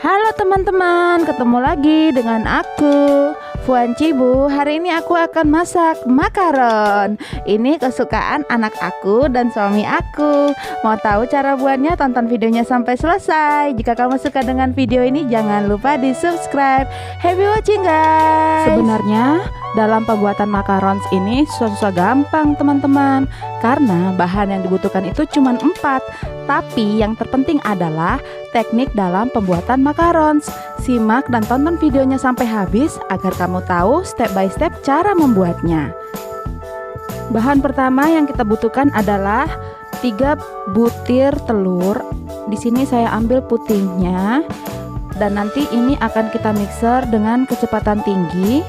Halo teman-teman, ketemu lagi dengan aku Fuan Cibu. Hari ini aku akan masak makaron. Ini kesukaan anak aku dan suami aku. Mau tahu cara buatnya? Tonton videonya sampai selesai. Jika kamu suka dengan video ini, jangan lupa di subscribe. Happy watching guys. Sebenarnya dalam pembuatan makarons ini susah gampang teman-teman, karena bahan yang dibutuhkan itu cuma 4. Tapi yang terpenting adalah teknik dalam pembuatan makarons. Simak dan tonton videonya sampai habis agar kamu tahu step by step cara membuatnya. Bahan pertama yang kita butuhkan adalah 3 butir telur. Di sini saya ambil putihnya, dan nanti ini akan kita mixer dengan kecepatan tinggi.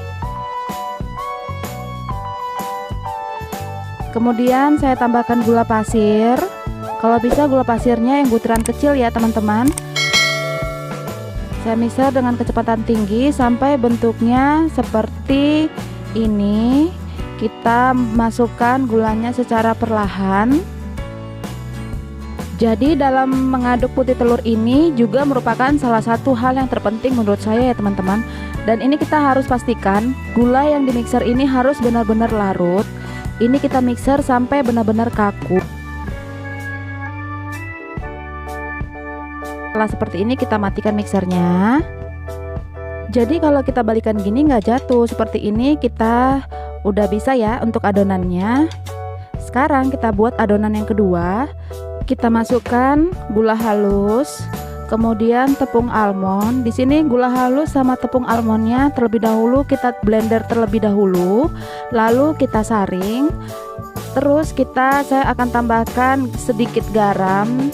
Kemudian saya tambahkan gula pasir. Kalau bisa gula pasirnya yang butiran kecil ya teman-teman. Saya mixer dengan kecepatan tinggi sampai bentuknya seperti ini. Kita masukkan gulanya secara perlahan. Jadi dalam mengaduk putih telur ini juga merupakan salah satu hal yang terpenting menurut saya ya teman-teman. Dan ini kita harus pastikan gula yang di mixer ini harus benar-benar larut. Ini kita mixer sampai benar-benar kaku. Setelah seperti ini kita matikan mixernya. Jadi kalau kita balikan gini nggak jatuh. Seperti ini kita udah bisa ya untuk adonannya. Sekarang kita buat adonan yang kedua. Kita masukkan gula halus, kemudian tepung almond. Di sini gula halus sama tepung almondnya terlebih dahulu kita blender terlebih dahulu, lalu kita saring. Terus saya akan tambahkan sedikit garam.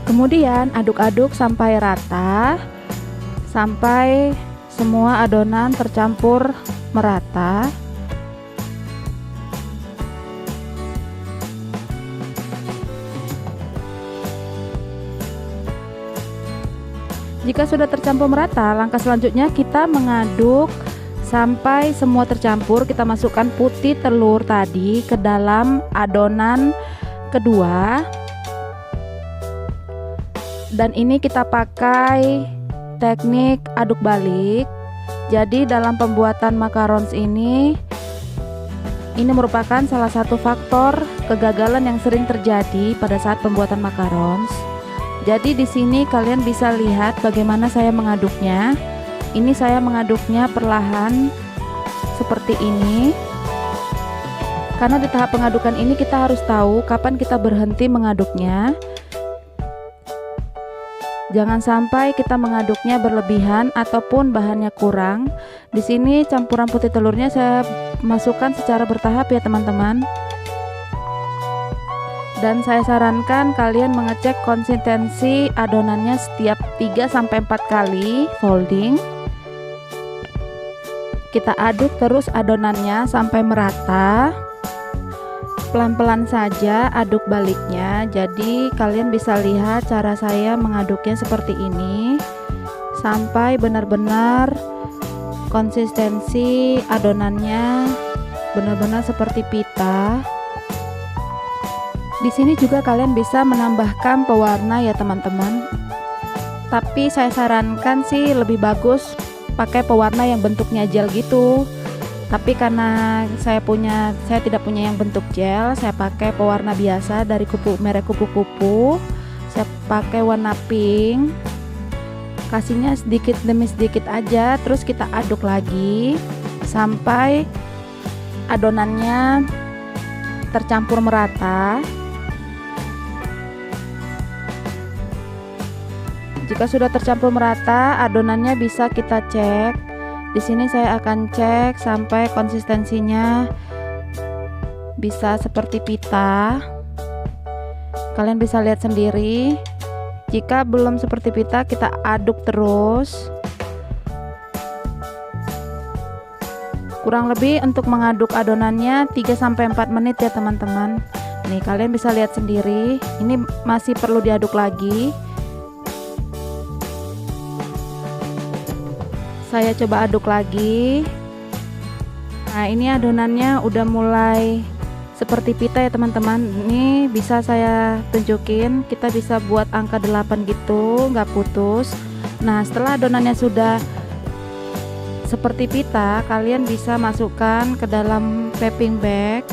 Kemudian aduk-aduk sampai rata, sampai semua adonan tercampur merata. Jika sudah tercampur merata, langkah selanjutnya kita mengaduk sampai semua tercampur. Kita masukkan putih telur tadi ke dalam adonan kedua. Dan ini kita pakai teknik aduk balik. Jadi dalam pembuatan makarons ini merupakan salah satu faktor kegagalan yang sering terjadi pada saat pembuatan makarons. Jadi di sini kalian bisa lihat bagaimana saya mengaduknya. Ini saya mengaduknya perlahan seperti ini. Karena di tahap pengadukan ini kita harus tahu kapan kita berhenti mengaduknya. Jangan sampai kita mengaduknya berlebihan ataupun bahannya kurang. Di sini campuran putih telurnya saya masukkan secara bertahap ya teman-teman. Dan saya sarankan kalian mengecek konsistensi adonannya setiap 3-4 kali folding. Kita aduk terus adonannya sampai merata. Pelan-pelan saja aduk baliknya. Jadi kalian bisa lihat cara saya mengaduknya seperti ini sampai benar-benar konsistensi adonannya benar-benar seperti pita. Di sini juga kalian bisa menambahkan pewarna ya teman-teman. Tapi saya sarankan sih lebih bagus pakai pewarna yang bentuknya gel gitu. Tapi karena saya tidak punya yang bentuk gel, saya pakai pewarna biasa dari merek kupu-kupu. Saya pakai warna pink. Kasihnya sedikit demi sedikit aja, terus kita aduk lagi sampai adonannya tercampur merata. Jika sudah tercampur merata, adonannya bisa kita cek. Di sini saya akan cek sampai konsistensinya bisa seperti pita. Kalian bisa lihat sendiri. Jika belum seperti pita, kita aduk terus. Kurang lebih untuk mengaduk adonannya 3-4 menit ya teman-teman. Nih kalian bisa lihat sendiri. Ini masih perlu diaduk lagi. Saya coba aduk lagi. Nah ini adonannya udah mulai seperti pita ya teman-teman. Ini bisa saya tunjukin, kita bisa buat angka 8 gitu, nggak putus. Nah, setelah adonannya sudah seperti pita, kalian bisa masukkan ke dalam piping bag.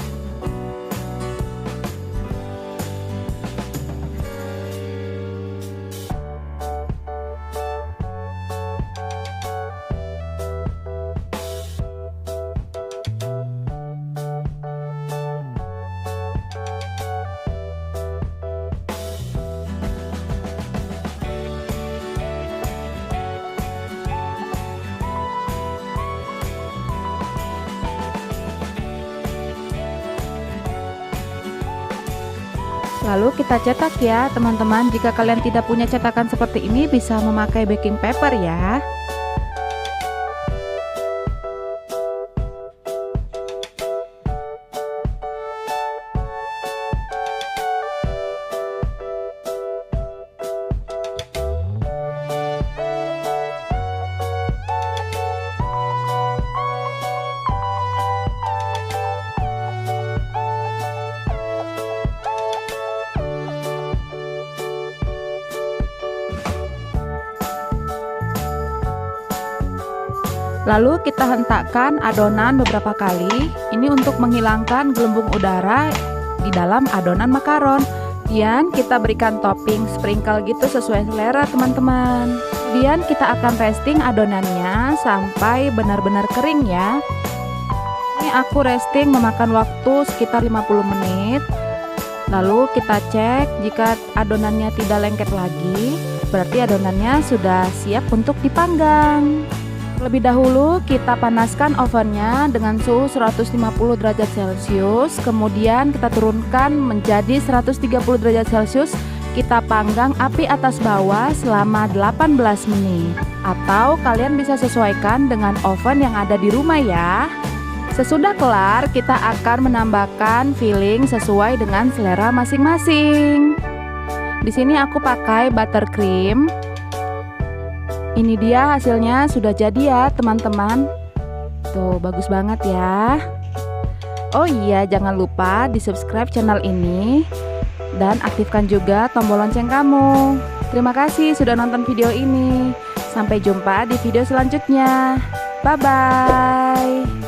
Lalu kita cetak ya teman-teman. Jika kalian tidak punya cetakan seperti ini, bisa memakai baking paper ya. Lalu kita hentakkan adonan beberapa kali. Ini untuk menghilangkan gelembung udara di dalam adonan makaron. Kemudian kita berikan topping sprinkle gitu sesuai selera teman-teman. Kemudian kita akan resting adonannya sampai benar-benar kering ya. Ini aku resting memakan waktu sekitar 50 menit. Lalu kita cek, jika adonannya tidak lengket lagi, berarti adonannya sudah siap untuk dipanggang. Lebih dahulu kita panaskan ovennya dengan suhu 150 derajat Celcius. Kemudian kita turunkan menjadi 130 derajat Celcius. Kita panggang api atas bawah selama 18 menit. Atau kalian bisa sesuaikan dengan oven yang ada di rumah ya. Sesudah kelar, kita akan menambahkan filling sesuai dengan selera masing-masing. Di sini aku pakai buttercream. Ini dia hasilnya, sudah jadi ya teman-teman. Tuh, bagus banget ya. Oh iya, jangan lupa di subscribe channel ini dan aktifkan juga tombol lonceng kamu. Terima kasih sudah nonton video ini. Sampai jumpa di video selanjutnya. Bye bye.